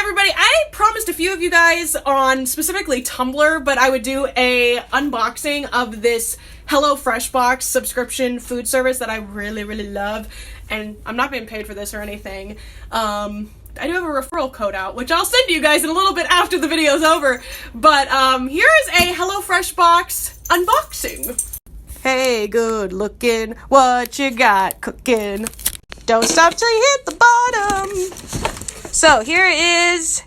everybody, I promised a few of you guys on specifically Tumblr, but I would do a unboxing of this HelloFresh box subscription food service that I really, really love, and I'm not being paid for this or anything. I do have a referral code out, which I'll send to you guys in a little bit after the video's over, but here is a HelloFresh box unboxing. Hey, good looking, what you got cooking? Don't stop till you hit the bottom. So here is,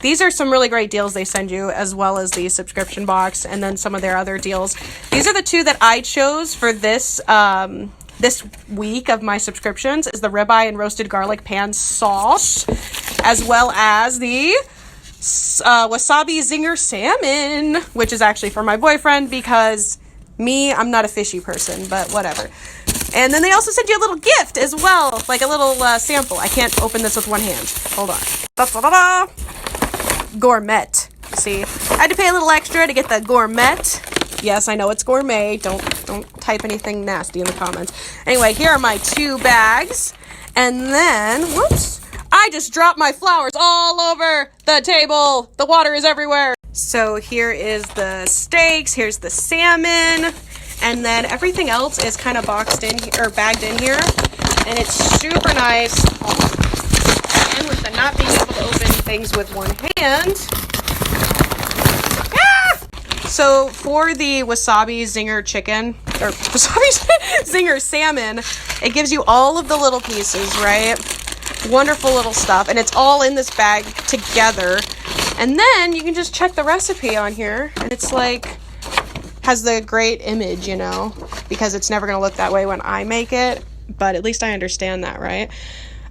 these are some really great deals they send you, as well as the subscription box and then some of their other deals. These are the two that I chose for this this week of my subscriptions, is the ribeye and roasted garlic pan sauce, as well as the wasabi zinger salmon, which is actually for my boyfriend because me, I'm not a fishy person, but whatever. And then they also sent you a little gift as well, like a little sample. I can't open this with one hand. Hold on. Da-da-da-da. Gourmet. See, I had to pay a little extra to get the gourmet. Yes, I know it's gourmet. Don't type anything nasty in the comments. Anyway, here are my two bags. And then, whoops, I just dropped my flowers all over the table. The water is everywhere. So here is the steaks. Here's the salmon. And then everything else is kind of boxed in or bagged in here. And it's super nice. And with the not being able to open things with one hand. Ah! So for the wasabi zinger chicken, or wasabi zinger salmon, it gives you all of the little pieces, right? Wonderful little stuff. And it's all in this bag together. And then you can just check the recipe on here. And it's like, has the great image, you know, because it's never going to look that way when I make it, but at least I understand that, right?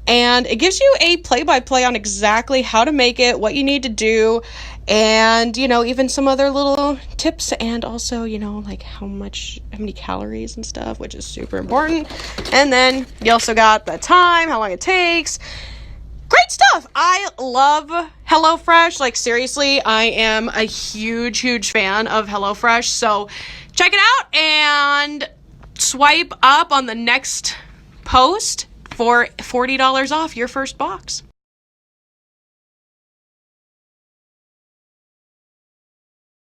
And it gives you a play-by-play on exactly how to make it, what you need to do, and, you know, even some other little tips, and also, you know, like how many calories and stuff, which is super important. And then you also got the time, how long it takes. Great stuff. I love HelloFresh. Like, seriously, I am a huge, huge fan of HelloFresh. So check it out and swipe up on the next post for $40 off your first box.